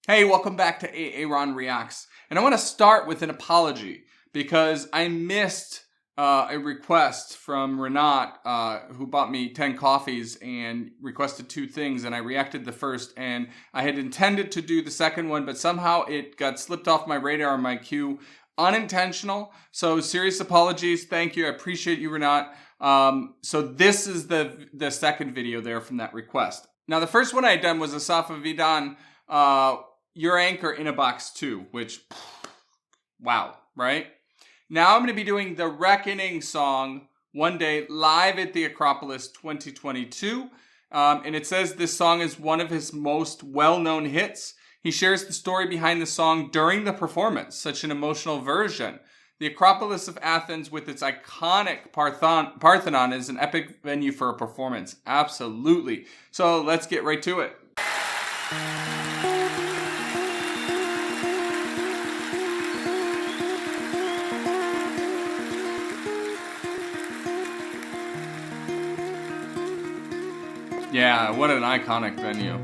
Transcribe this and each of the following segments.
Hey, welcome back to A-Aron Reacts. And I want to start with an apology because I missed a request from Renat, who bought me 10 coffees and requested 2 things, and I reacted the first, and I had intended to do the second one, but somehow it got slipped off my radar and my queue. Unintentional. So serious apologies. Thank you. I appreciate you, Renat. So this is the second video there from that request. Now, the first one I had done was Asaf Avidan, Your Anchor in a Box 2, which, wow, right? Now I'm going to be doing the Reckoning song One Day live at the Acropolis 2022. And it says this song is one of his most well-known hits. He shares the story behind the song during the performance, such an emotional version. The Acropolis of Athens with its iconic Parthenon is an epic venue for a performance. Absolutely. So let's get right to it. Yeah, what an iconic venue.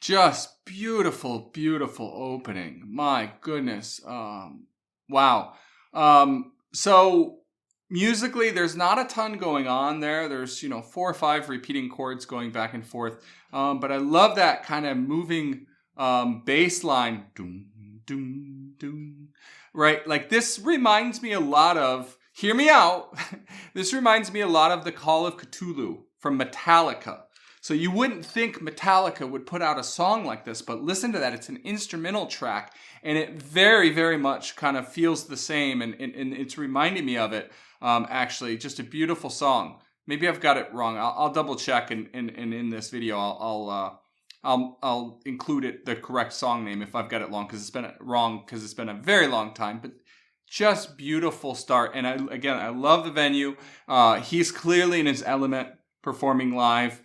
Just beautiful, beautiful opening. My goodness. Wow. So musically, there's not a ton going on there. There's, 4 or 5 repeating chords going back and forth. But I love that kind of moving bass line. Doom, doom, doom. Right? Like this reminds me a lot of, hear me out. This reminds me a lot of the Call of Cthulhu from Metallica. So you wouldn't think Metallica would put out a song like this, but listen to that. It's an instrumental track, and it very, very much kind of feels the same, and it's reminding me of it, actually. Just a beautiful song. Maybe I've got it wrong. I'll double check, and in this video, I'll include it, the correct song name if I've got it wrong, because it's been a very long time, but just beautiful start. And I love the venue. He's clearly in his element performing live.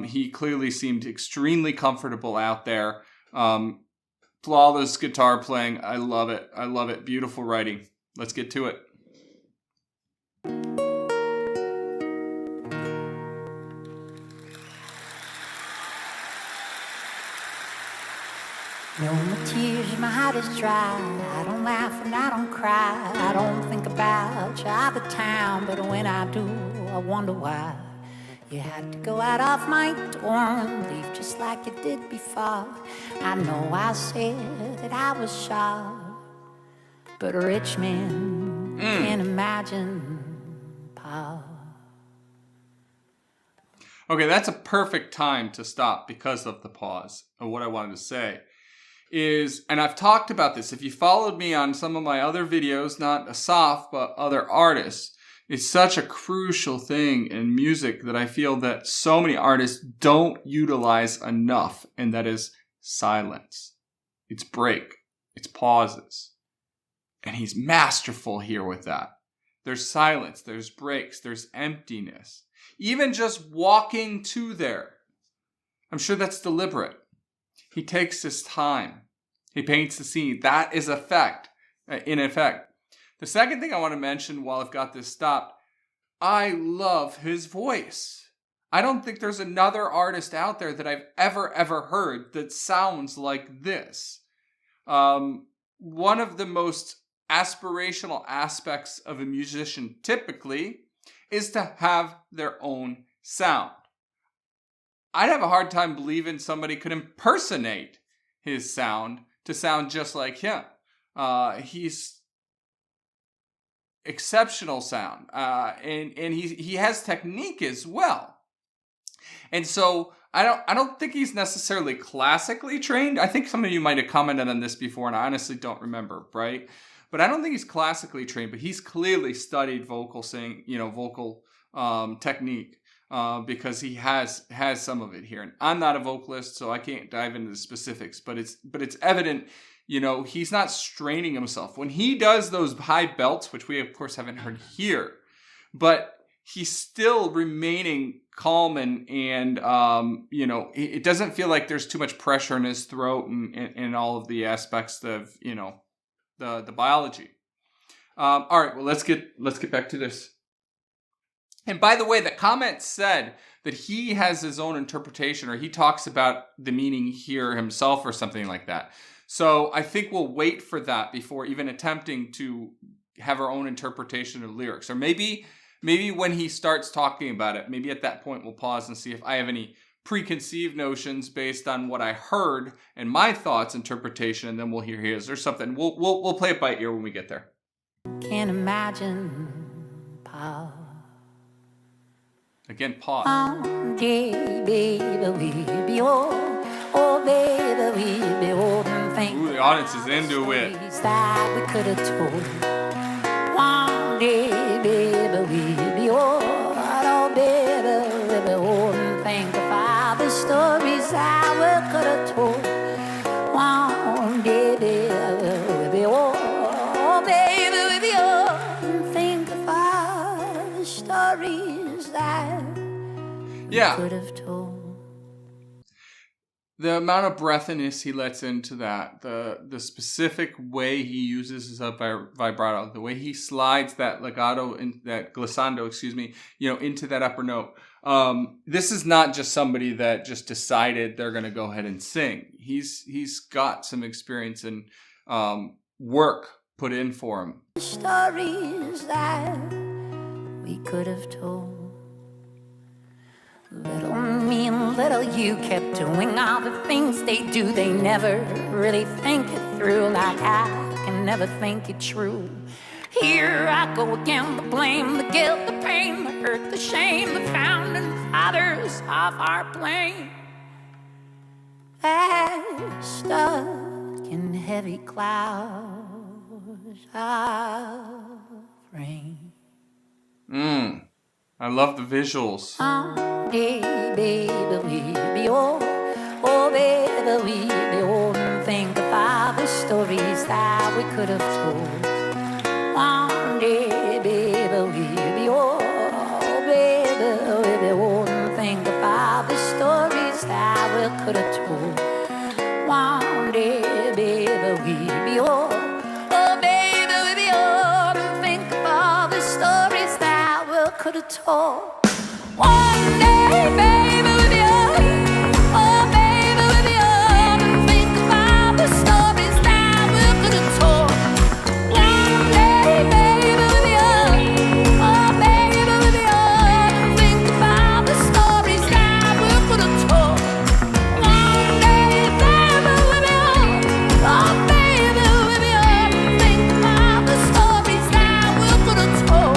He clearly seemed extremely comfortable out there. Flawless guitar playing. I love it. I love it. Beautiful writing. Let's get to it. No more tears, my heart is dry. I don't laugh and I don't cry. I don't think about you all the time, but when I do, I wonder why. You had to go out of my door and leave just like you did before. I know I said that I was sharp, but a rich man can't imagine power. Okay, that's a perfect time to stop because of the pause. And what I wanted to say is, and I've talked about this, if you followed me on some of my other videos, not Asaf, but other artists, it's such a crucial thing in music that I feel that so many artists don't utilize enough, and that is silence. It's break. It's pauses. And he's masterful here with that. There's silence. There's breaks. There's emptiness. Even just walking to there. I'm sure that's deliberate. He takes his time. He paints the scene. That is in effect. The second thing I want to mention while I've got this stopped, I love his voice. I don't think there's another artist out there that I've ever heard that sounds like this. One of the most aspirational aspects of a musician typically is to have their own sound. I'd have a hard time believing somebody could impersonate his sound to sound just like him. He's exceptional sound, and he has technique as well. And so I don't think he's necessarily classically trained. I think some of you might have commented on this before, and I honestly don't remember, right? But I don't think he's classically trained, but he's clearly studied vocal technique. Because he has some of it here. And I'm not a vocalist, so I can't dive into the specifics, but it's evident, he's not straining himself. When he does those high belts, which we of course haven't heard here, but he's still remaining calm and it doesn't feel like there's too much pressure in his throat and all of the aspects of, the biology. All right, well, let's get back to this. And by the way, the comment said that he has his own interpretation, or he talks about the meaning here himself or something like that. So I think we'll wait for that before even attempting to have our own interpretation of lyrics. Or maybe when he starts talking about it, maybe at that point we'll pause and see if I have any preconceived notions based on what I heard and my thoughts interpretation, and then we'll hear his or something. We'll play it by ear when we get there. Can't imagine, Paul. Again, pause. Yeah, baby, we be old. Oh, baby, we be old and think. Ooh, the audience is into it. That we could have told. One day, baby, we be old. Oh, baby, we be old and think of all the stories that we could have told. One day, baby, we be old. Oh, baby, we be old and think of all the stories that could have told. The amount of breathiness he lets into that, the specific way he uses his vibrato, the way he slides that legato and that glissando, into that upper note. This is not just somebody that just decided they're going to go ahead and sing. He's got some experience and work put in for him. Stories that we could have told. Little me and little you kept doing all the things they do. They never really think it through, like I can never think it true. Here I go again, the blame, the guilt, the pain, the hurt, the shame, the founding fathers of our blame. They're stuck in heavy clouds of rain. I love the visuals. Someday, baby, we'll be old. Oh, baby, we'll be old and think of all the stories that we could have told. One day, baby, we'll be old. Oh, baby, we'll be old and think of all the stories that we could have told. One day, baby, we'll be old. Oh, baby, we'll be old and think of all the stories that we could have told. One day, baby, we'll be old. Oh, baby, we'll be old and think about the stories that we could have told. One day, baby, we'll be old. Oh, baby, we'll be old and think about the stories that we could have told. One day, baby, we'll be old. Oh, baby, we'll be old and think about the stories that we could have told.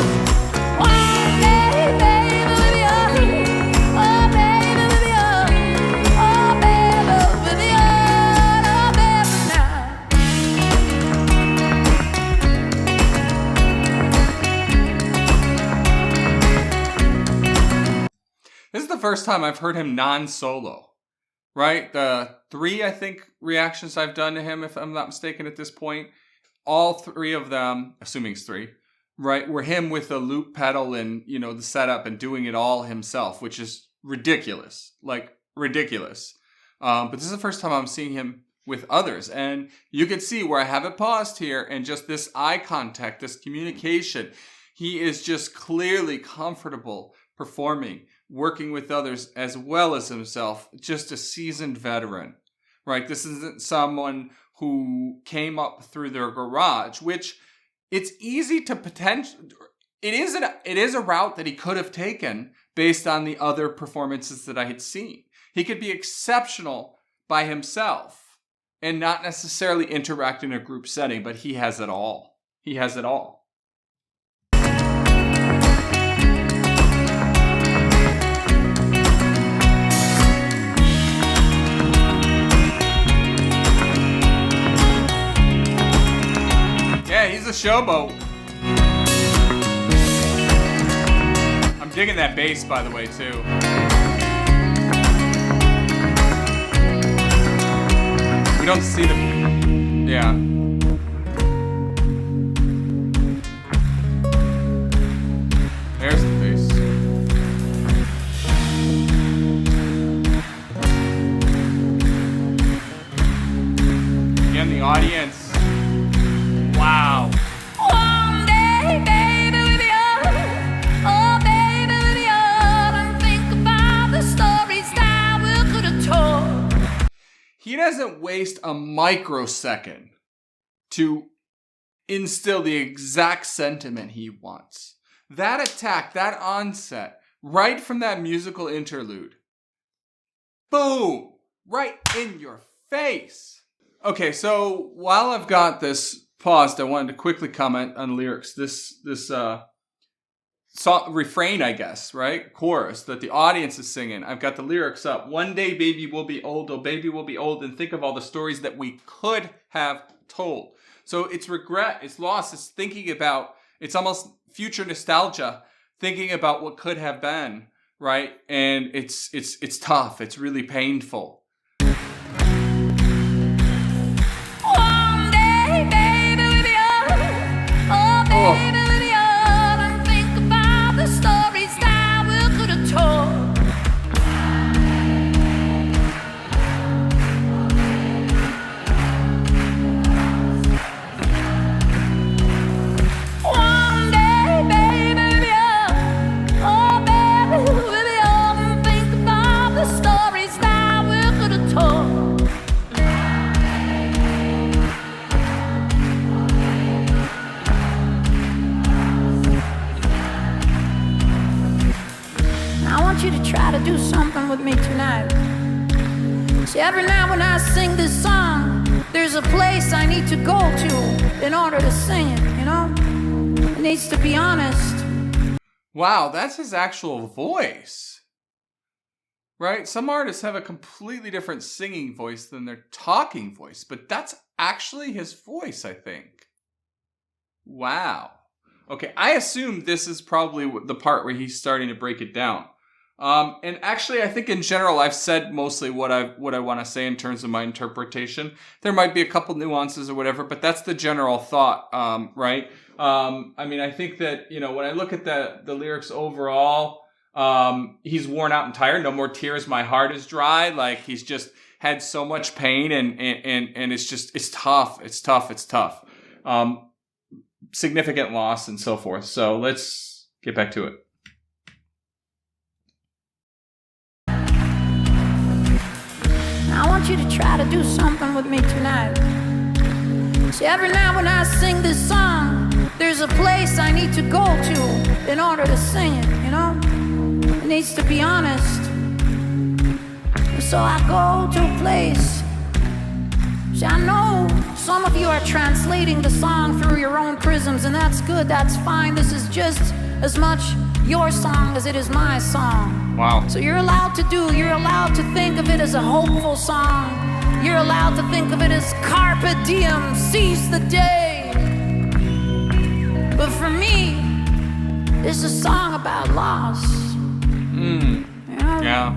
One day, baby. This is the first time I've heard him non-solo, right? The 3, I think, reactions I've done to him, if I'm not mistaken at this point, all 3 of them, assuming it's 3, right, were him with a loop pedal and, the setup and doing it all himself, which is ridiculous, like ridiculous. But this is the first time I'm seeing him with others. And you can see where I have it paused here and just this eye contact, this communication. He is just clearly comfortable performing, working with others as well as himself, just a seasoned veteran, right? This isn't someone who came up through their garage, which, it's easy to it is a route that he could have taken based on the other performances that I had seen. He could be exceptional by himself and not necessarily interact in a group setting, but he has it all. He has it all. Yeah, he's a showboat. I'm digging that bass, by the way, too. We don't see the... Yeah. There's the bass. Again, the audience. Wow. One day, baby, we'll be old. Oh, baby, we'll be old. And think about the stories that we could have told. He doesn't waste a microsecond to instill the exact sentiment he wants. That attack, that onset, right from that musical interlude. Boom! Right in your face. Okay, so while I've got this paused, I wanted to quickly comment on lyrics. This song, refrain, I guess, right? Chorus that the audience is singing. I've got the lyrics up. One day, baby, we'll be old. Oh, baby, we'll be old. And think of all the stories that we could have told. So it's regret, it's loss, it's thinking about, it's almost future nostalgia, thinking about what could have been, right? And it's tough. It's really painful. Do something with me tonight. See, every night when I sing this song, there's a place I need to go to in order to sing it, you know? It needs to be honest. Wow, that's his actual voice. Right? Some artists have a completely different singing voice than their talking voice, but that's actually his voice, I think. Wow. Okay, I assume this is probably the part where he's starting to break it down. And actually, I think in general, I've said mostly what I want to say in terms of my interpretation. There might be a couple nuances or whatever, but that's the general thought, right? I mean, I think that, you know, when I look at the lyrics overall, he's worn out and tired. No more tears, my heart is dry. Like, he's just had so much pain, and it's tough. It's tough. Significant loss and so forth. So let's get back to it. I want you to try to do something with me tonight. See, every night when I sing this song, there's a place I need to go to in order to sing it, you know? It needs to be honest. So I go to a place. See, I know some of you are translating the song through your own prisms, and that's good, that's fine. This is just as much your song as it is my song. Wow. So you're allowed to think of it as a hopeful song. You're allowed to think of it as carpe diem, seize the day. But for me, it's a song about loss. You know? Yeah.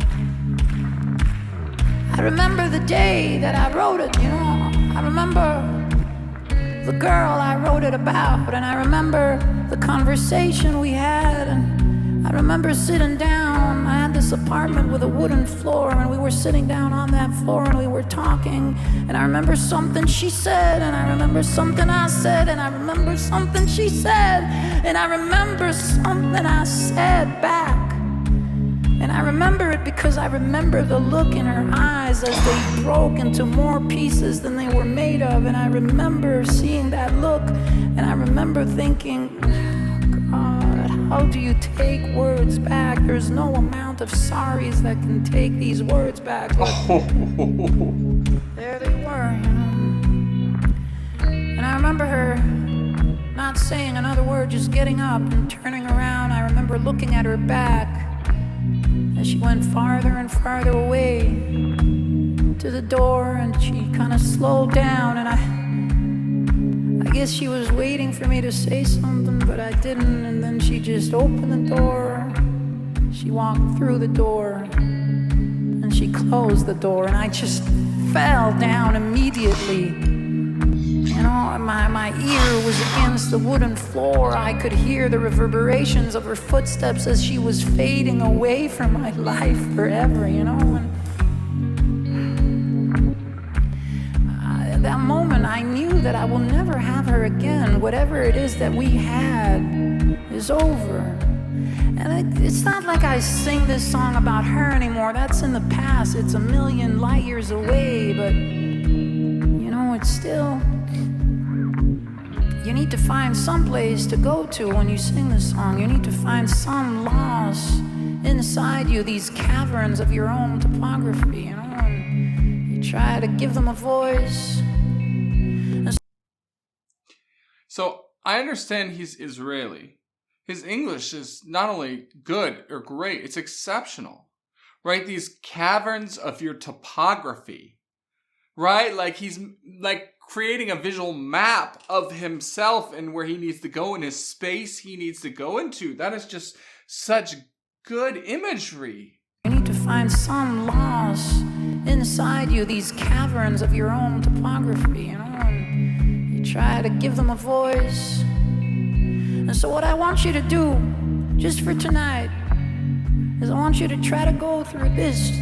I remember the day that I wrote it, you know. I remember the girl I wrote it about, and I remember the conversation we had, and I remember sitting down. I had this apartment with a wooden floor, and we were sitting down on that floor and we were talking, and I remember something she said, and I remember something I said, and I remember something she said, and I remember something I said back. And I remember it because I remember the look in her eyes as they broke into more pieces than they were made of. And I remember seeing that look, and I remember thinking, God, how do you take words back? There's no amount of sorries that can take these words back. But there they were, you know. And I remember her not saying another word, just getting up and turning around. I remember looking at her back as she went farther and farther away to the door, and she kind of slowed down, and I guess she was waiting for me to say something, but I didn't. And then she just opened the door, she walked through the door, and she closed the door, and I just fell down immediately. You know, my ear was against the wooden floor. I could hear the reverberations of her footsteps as she was fading away from my life forever, you know. And at that moment, I knew that I will never have her again. Whatever it is that we had is over. And it's not like I sing this song about her anymore. That's in the past. It's a million light years away, but, you know, it's still... You need to find some place to go to when you sing this song. You need to find some loss inside you, these caverns of your own topography, you know, and you try to give them a voice. So I understand he's Israeli. His English is not only good or great, it's exceptional, right? These caverns of your topography, right? Like he's like creating a visual map of himself and where he needs to go in his space he needs to go into. That is just such good imagery. You need to find some loss inside you, these caverns of your own topography, you know, and you try to give them a voice. And so what I want you to do, just for tonight, is I want you to try to go through this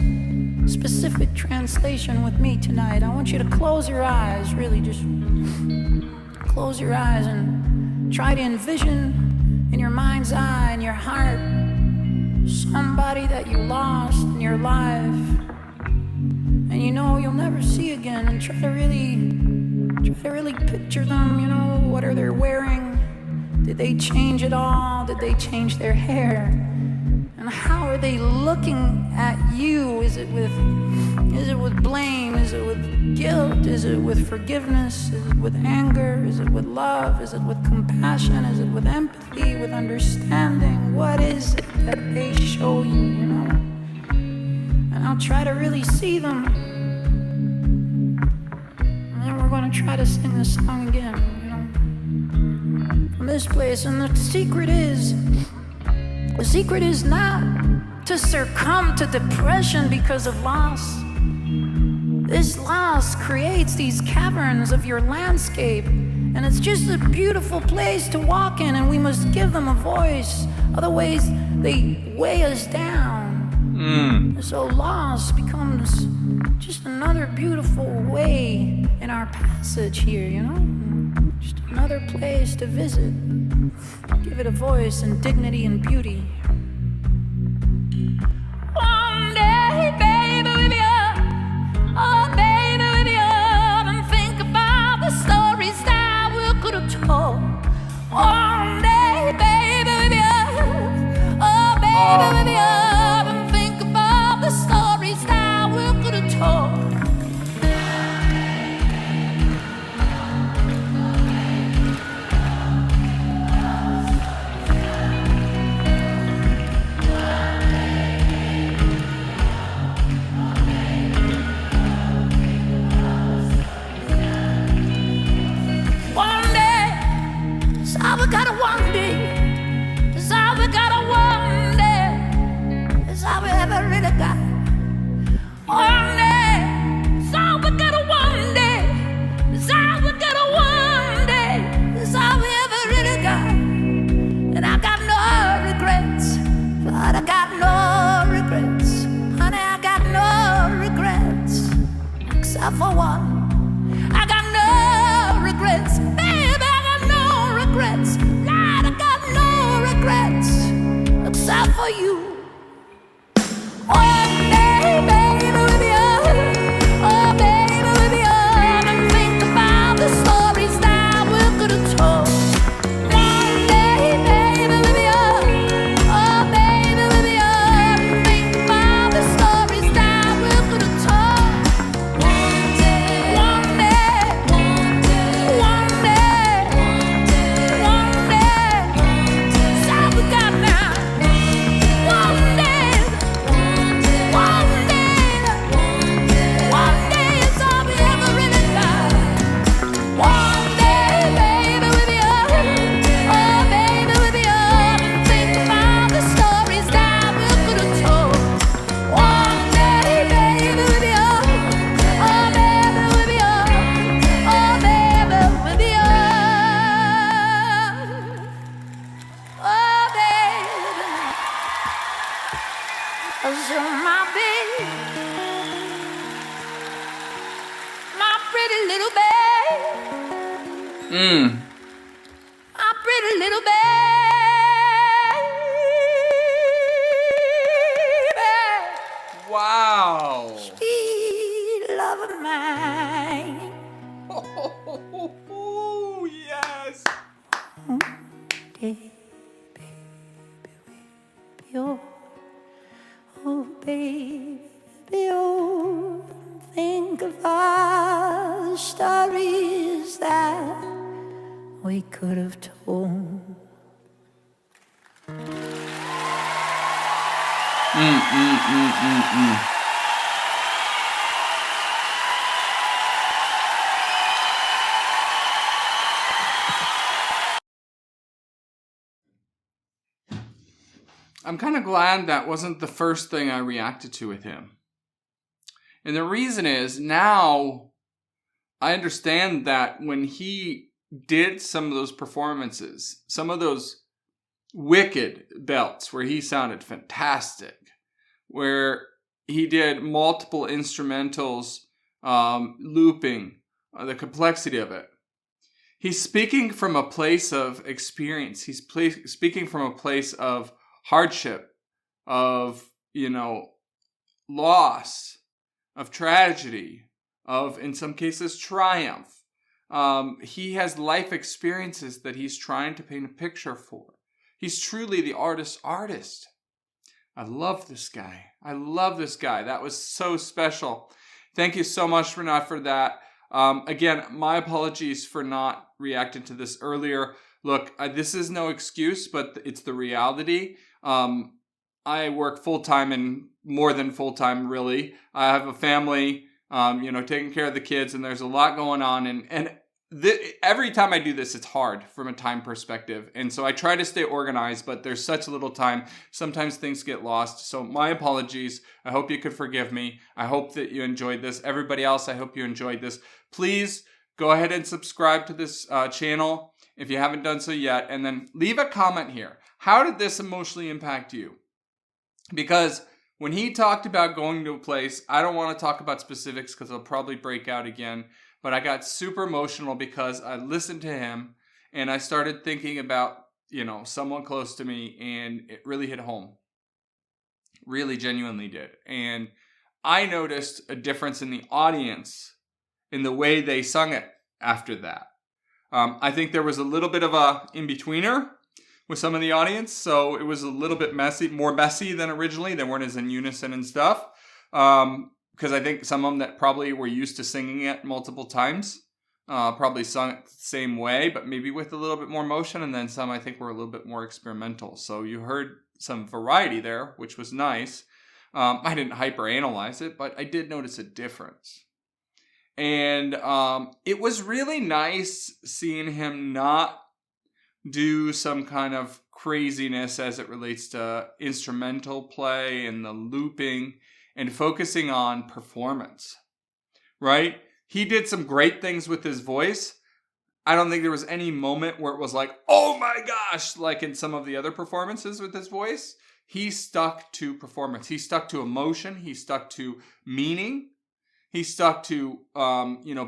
specific translation with me tonight. I want you to close your eyes, really just close your eyes and try to envision in your mind's eye, in your heart, somebody that you lost in your life and you know you'll never see again, and try to really picture them. You know, what are they wearing? Did they change at all? Did they change their hair? And how are they looking at you? Is it with blame? Is it with guilt? Is it with forgiveness? Is it with anger? Is it with love? Is it with compassion? Is it with empathy, with understanding? What is it that they show you, you know? And I'll try to really see them. And then we're going to try to sing this song again, you know, from this place. And the secret is not to succumb to depression because of loss. This loss creates these caverns of your landscape, and it's just a beautiful place to walk in, and we must give them a voice. Otherwise, they weigh us down. So loss becomes just another beautiful way in our passage here, you know? Just another place to visit. Give it a voice and dignity and beauty. One day, baby, we'll be up. Oh, baby, we'll be up and think about the stories that we could have told. One day, baby, we'll be up. Oh, baby, we'll be up and think about the stories that we could have told. For one, I got no regrets, baby, I got no regrets. Lord, I got no regrets except for you. my baby, my pretty little baby, my pretty little baby, Wow. sweet love of mine. Oh, yes. Oh, oh, baby, oh, think of all the stories that we could have told. I'm kind of glad that wasn't the first thing I reacted to with him. And the reason is now I understand that when he did some of those performances, some of those wicked belts where he sounded fantastic, where he did multiple instrumentals, looping, the complexity of it. He's speaking from a place of experience. He's speaking from a place of hardship, of, loss, of tragedy, of, in some cases, triumph. He has life experiences that he's trying to paint a picture for. He's truly the artist's artist. I love this guy. I love this guy. That was so special. Thank you so much, Renat, for that. Again, my apologies for not reacting to this earlier. Look, this is no excuse, but it's the reality. I work full-time and more than full-time, really. I have a family, taking care of the kids, and there's a lot going on. And every time I do this, it's hard from a time perspective. And so I try to stay organized, but there's such little time. Sometimes things get lost. So my apologies. I hope you could forgive me. I hope that you enjoyed this. Everybody else, I hope you enjoyed this. Please go ahead and subscribe to this channel if you haven't done so yet. And then leave a comment here. How did this emotionally impact you? Because when he talked about going to a place, I don't want to talk about specifics because I'll probably break out again. But I got super emotional because I listened to him and I started thinking about, someone close to me, and it really hit home. Really genuinely did. And I noticed a difference in the audience in the way they sung it after that. I think there was a little bit of a in-betweener with some of the audience. So it was a little bit more messy than originally. They weren't as in unison and stuff. Because I think some of them that probably were used to singing it multiple times probably sung it the same way, but maybe with a little bit more motion. And then some I think were a little bit more experimental. So you heard some variety there, which was nice. I didn't hyperanalyze it, but I did notice a difference. And it was really nice seeing him not do some kind of craziness as it relates to instrumental play and the looping, and focusing on performance, right? He did some great things with his voice. I don't think there was any moment where it was like, oh my gosh, like in some of the other performances with his voice. He stuck to performance. He stuck to emotion. He stuck to meaning. He stuck to,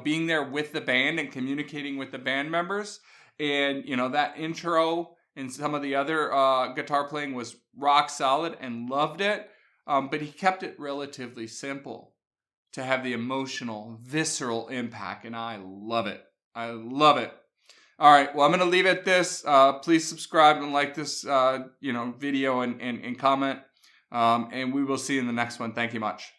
being there with the band and communicating with the band members. And, that intro and some of the other guitar playing was rock solid, and loved it. But he kept it relatively simple to have the emotional, visceral impact, and I love it. I love it. All right, well, I'm going to leave it at this. Please subscribe and like this, video and comment, and we will see you in the next one. Thank you much.